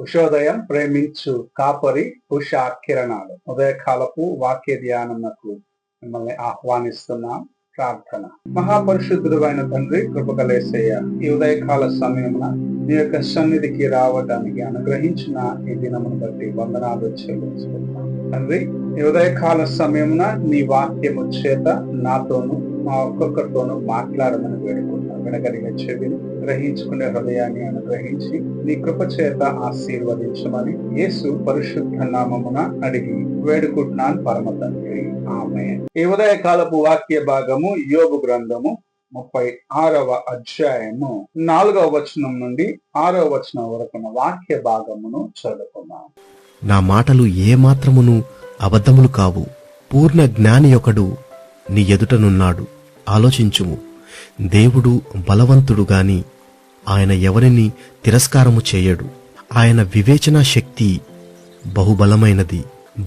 ఉషోదయం ప్రేమించు కాపరి ఉషా కిరణాలు ఉదయకాలపు వాక్య ధ్యానమునకు మిమ్మల్ని ఆహ్వానిస్తున్నాం. ప్రార్థన. మహాపరిశుద్ధుడు అయిన తండ్రి, కృపగలేసయ్య, ఈ ఉదయకాల సమయమున నీ యొక్క సన్నిధికి రావడానికి అనుగ్రహించిన ఈ దినమును బట్టి వందనాలు చెల్లించుకుంటున్నాం. తండ్రి, ఈ ఉదయకాల సమయమున నీ వాక్యము చేత నాతోను మా ఒక్కొక్కరితోనూ మాట్లాడమని వేడుకుంటున్నాం. వినగలిగే చెవిని, గ్రహించుకునే హృదయాన్ని అనుగ్రహించి నీ కృప చేత ఆశీర్వదించమని యేసు పరిశుద్ధ నామమున అడిగి వేడుకుంటున్నాను పరమ తండ్రి. ఆమేన్. ఈ ఉదయకాలపు వాక్య భాగము యోబు గ్రంథము 36వ అధ్యాయము 4వ వచనం నుండి 6వ వచనం వరకున్న వాక్య భాగమును చదువుకున్నాం. నా మాటలు ఏ మాత్రమును అబద్ధములు కావు. పూర్ణ జ్ఞాని ఒకడు నీ ఎదుటనున్నాడు. ఆలోచించుము. దేవుడు బలవంతుడు గాని ఆయన ఎవరిని తిరస్కారము చేయడు. ఆయన వివేచనా శక్తి బహుబలమైనది.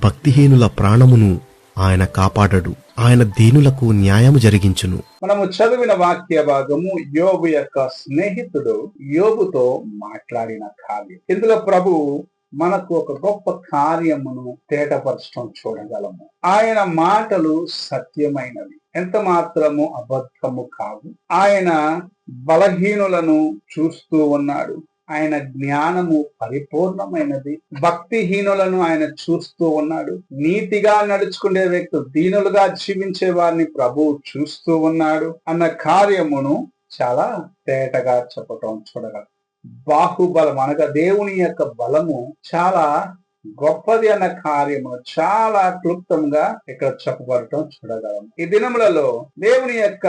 భక్తిహీనుల ప్రాణమును ఆయన కాపాడడు. ఆయన దీనులకు న్యాయము జరిగించును. మనము చదివిన వాక్య భాగము యోబు యొక్క స్నేహితుడు యోబుతో మాట్లాడిన కార్యం. ఇందులో ప్రభు మనకు ఒక గొప్ప కార్యమును తేటపరచడం చూడగలము. ఆయన మాటలు సత్యమైనవి, ఎంత మాత్రము అబద్ధము కావు. ఆయన బలహీనులను చూస్తూ ఉన్నాడు. ఆయన జ్ఞానము పరిపూర్ణమైనది. భక్తిహీనులను ఆయన చూస్తూ ఉన్నాడు. నీతిగా నడుచుకునే వ్యక్తి, దీనులుగా జీవించే వారిని ప్రభు చూస్తూ ఉన్నాడు అన్న కార్యమును చాలా తేటగా చెప్పటం చూడగలం. బాహుబలం అనగా దేవుని యొక్క బలము చాలా గొప్పది అన్న కార్యము చాలా క్లుప్తంగా ఇక్కడ చెప్పబడటం చూడగలం. ఈ దినములలో దేవుని యొక్క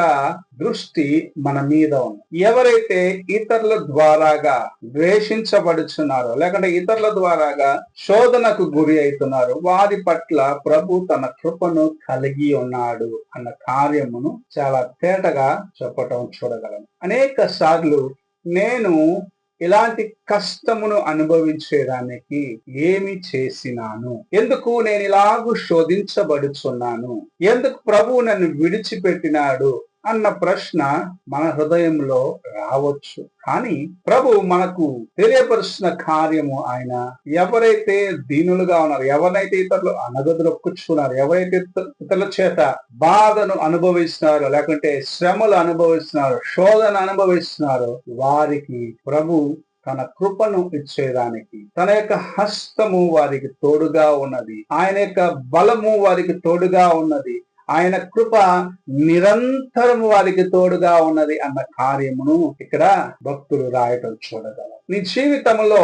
దృష్టి మన మీద ఉంది. ఎవరైతే ఇతరుల ద్వారాగా ద్వేషించబడుచున్నారో, లేకుంటే ఇతరుల ద్వారాగా శోధనకు గురి అవుతున్నారో, వారి పట్ల ప్రభు తన కృపను కలిగి ఉన్నాడు అన్న కార్యమును చాలా తేటగా చెప్పటం చూడగలం. అనేక సార్లు నేను ఇలాంటి కష్టమును అనుభవించేదానికి ఏమి చేసినాను, ఎందుకు నేను ఇలాగూ శోధించబడుచున్నాను, ఎందుకు ప్రభువు నన్ను విడిచిపెట్టినాడు అన్న ప్రశ్న మన హృదయంలో రావచ్చు. కానీ ప్రభు మనకు తెలియపరుస్తున్న కార్యము, ఆయన ఎవరైతే దీనులుగా ఉన్నారు, ఎవరైతే ఇతరులు అనగదొక్కుచున్నారు, ఎవరైతే ఇతరుల చేత బాధను అనుభవిస్తున్నారో, లేకుంటే శ్రమలు అనుభవిస్తున్నారో, శోధన అనుభవిస్తున్నారో, వారికి ప్రభు తన కృపను ఇచ్చేదానికి తన యొక్క హస్తము వారికి తోడుగా ఉన్నది. ఆయన యొక్క బలము వారికి తోడుగా ఉన్నది. ఆయన కృప నిరంతరము వారికి తోడుగా ఉన్నది అన్న కార్యమును ఇక్కడ భక్తులు రాయటం చూడగలం. నీ జీవితంలో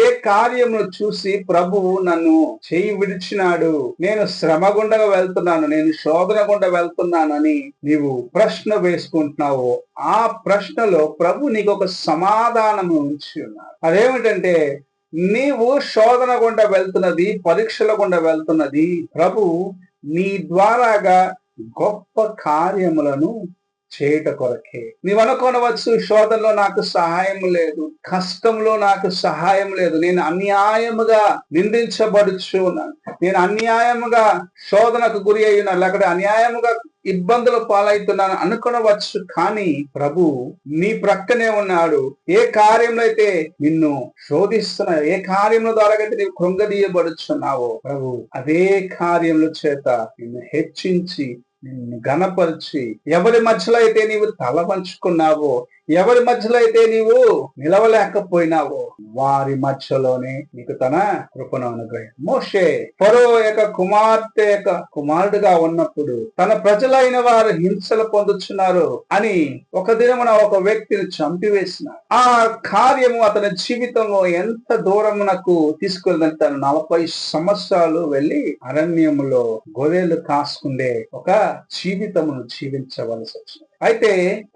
ఏ కార్యమును చూసి ప్రభువు నన్ను చేయి విడిచినాడు, నేను శ్రమ గుండా వెళ్తున్నాను, నేను శోధన గుండా వెళ్తున్నానని నీవు ప్రశ్న వేసుకుంటున్నావు, ఆ ప్రశ్నలో ప్రభు నీకు ఒక సమాధానము ఉంచి ఉన్నారు. అదేమిటంటే, నీవు శోధన గుండా వెళ్తున్నది, పరీక్షల గుండా వెళ్తున్నది, ప్రభు నీ ద్వారాగా గొప్ప కార్యములను చేయట కొరకే. నీవు అనుకోనవచ్చు, శోధనలో నాకు సహాయం లేదు, కష్టంలో నాకు సహాయం లేదు, నేను అన్యాయముగా నిందించబడుచు ఉన్నాను, నేను అన్యాయముగా శోధనకు గురి అయినా, లేకపోతే అన్యాయముగా ఇబ్బందులు పాలవుతున్నాను అనుకునవచ్చు. కానీ ప్రభు నీ ప్రక్కనే ఉన్నాడు. ఏ కార్యంలో అయితే నిన్ను శోధిస్తున్నావు, ఏ కార్యముల ద్వారా అయితే నీవు కృంగదీయబడుచున్నావో, ప్రభు అదే కార్యముల చేత నిన్ను హెచ్చించి, నిన్ను ఘనపరిచి, ఎవరి మధ్యలో అయితే నీవు తల వంచుకున్నావో, ఎవరి మధ్యలో అయితే నీవు నిలవలేకపోయినావో, వారి మధ్యలోనే నీకు తన కృపను అనుగ్రహించాడు. మోషే ఫరో యొక్క కుమార్తె యొక్క కుమారుడుగా ఉన్నప్పుడు తన ప్రజలైన వారు హింసలు పొందుతున్నారు అని ఒక దినమున ఒక వ్యక్తిని చంపివేసినారు. ఆ కార్యము అతని జీవితంలో ఎంత దూరమునకు తీసుకెళ్ళింది. తను 40 సంవత్సరాలు వెళ్లి అరణ్యములో గొర్రెలు కాసుకుండే ఒక జీవితమును జీవించవలసి వచ్చింది. అయితే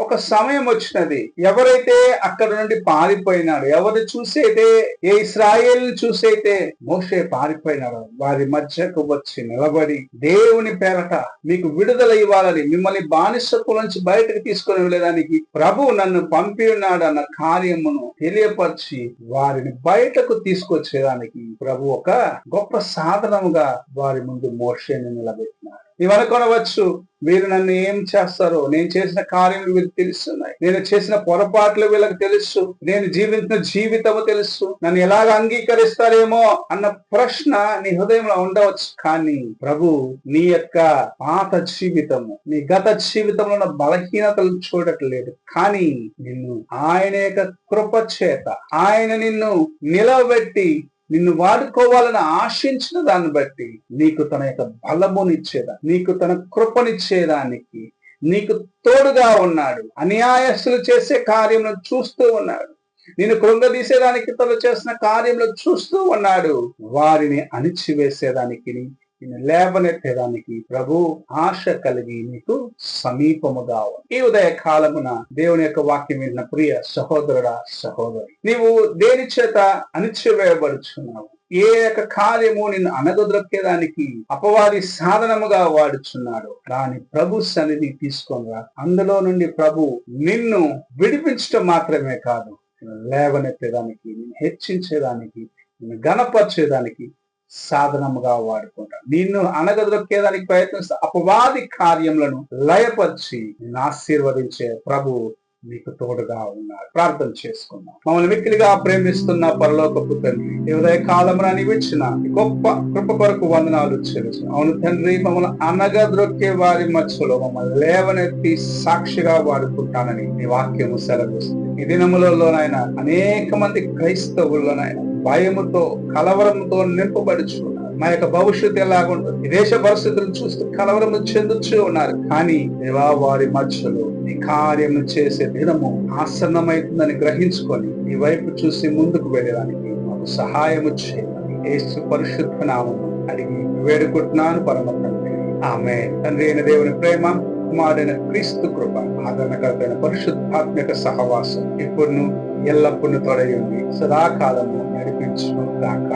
ఒక సమయం వచ్చినది, ఎవరైతే అక్కడ నుండి పారిపోయినాడు, ఎవరు చూసైతే ఏ ఇశ్రాయేలు చూసైతే మోషే పారిపోయినాడు, వారి మధ్యకు వచ్చి నిలబడి దేవుని పేరట మీకు విడుదల ఇవ్వాలని, మిమ్మల్ని బానిసత్వం నుంచి బయటకు తీసుకొని వెళ్ళడానికి ప్రభు నన్ను పంపి ఉన్నాడు అన్న కార్యమును తెలియపరిచి వారిని బయటకు తీసుకొచ్చేదానికి ప్రభు ఒక గొప్ప సాధనముగా వారి ముందు మోషేని నిలబెట్టినాడు. నీవు అనుకొనవచ్చు, వీరు నన్ను ఏం చేస్తారో, నేను చేసిన కార్యములు వీరికి తెలుస్తున్నాయి, నేను చేసిన పొరపాట్లు వీళ్ళకి తెలుసు, నేను జీవించిన జీవితము తెలుసు, నన్ను ఎలాగ అంగీకరిస్తారేమో అన్న ప్రశ్న నీ హృదయంలో ఉండవచ్చు. కానీ ప్రభు నీ యొక్క పాత జీవితము, నీ గత జీవితంలో ఉన్న బలహీనతలు చూడట్లేదు. కానీ నిన్ను ఆయన యొక్క కృప చేత ఆయన నిన్ను నిలబెట్టి నిన్ను వాడుకోవాలని ఆశించిన దాన్ని బట్టి నీకు తన యొక్క బలమునిచ్చేదా, నీకు తన కృపనిచ్చేదానికి నీకు తోడుగా ఉన్నాడు. అన్యాయస్తులు చేసే కార్యములను చూస్తూ ఉన్నాడు. నేను కృంగదీసేదానికి తను చేసిన కార్యంలో చూస్తూ ఉన్నాడు. వారిని అణిచివేసేదానికి, నిన్ను లేవనెత్తేదానికి ప్రభు ఆశ కలిగి నీకు సమీపముగా ఉంది. ఈ ఉదయ కాలమున దేవుని యొక్క వాక్యం విన్న ప్రియ సహోదరుడా, సహోదరి, నీవు దేని చేత అణిచివేయబడుచున్నావు? ఏ యొక్క కార్యము నిన్ను అనగదొక్కేదానికి అపవాది సాధనముగా వాడుచున్నాడు? దాని ప్రభు సన్నిధి తీసుకొనిరా. అందులో నుండి ప్రభు నిన్ను విడిపించడం మాత్రమే కాదు, నిన్ను లేవనెత్తేదానికి, నిన్ను హెచ్చించేదానికి, నిన్ను గణపరిచేదానికి సాధనముగా వాడుకుంటాడు. నిన్ను అనగదొక్కేదానికి ప్రయత్నిస్తే అపవాది కార్యములను లయపరిచి నిన్ను ఆశీర్వదించే ప్రభు నీకు తోడుగా ఉన్నాడు. ప్రార్థన చేసుకుందాం. మమ్మల్ని మిక్కిలిగా ప్రేమిస్తున్న పరలోకపు తండ్రి, ఈ ఉదయ కాలమున నీవిచ్చిన గొప్ప కృప కొరకు వందనాలు చెల్లించు. అవును తండ్రి, మమ్మల్ని అనగదొక్కే వారి మధ్యలో మమ్మల్ని లేవనెత్తి సాక్షిగా వాడుకుంటానని నీ వాక్యము సెలవిస్తుంది. ఈ దినములలోనైనా అనేక మంది క్రైస్తవుల్లోనైనా భయముతో, కలవరంతో నింపబడుచున్నారు. మా యొక్క భవిష్యత్తు ఎలాగుంటుంది, ఈ దేశ పరిస్థితులను చూస్తూ కలవరము చెందుతూ ఉన్నారు. కానీ దేవా, వారి మధ్యలో నీ కార్యము చేసే దినము ఆసన్నమైతుందని గ్రహించుకొని నీ వైపు చూసి ముందుకు వెళ్ళడానికి మాకు సహాయము చేయమని యేసు పరిశుద్ధ నామమున అడిగి వేడుకుంటున్నాను పరమ తండ్రి, ఆమేన్. తండ్రి అయిన దేవుని ప్రేమ, కుమారుడైన క్రీస్తు కృప, ఆదరణకర్తైన పరిశుద్ధాత్మక సహవాసం ఇప్పుడు ఎల్లప్పుడూ తోడై ఉండి సదాకాలము నడిపించును గాక.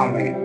ఆమేన్.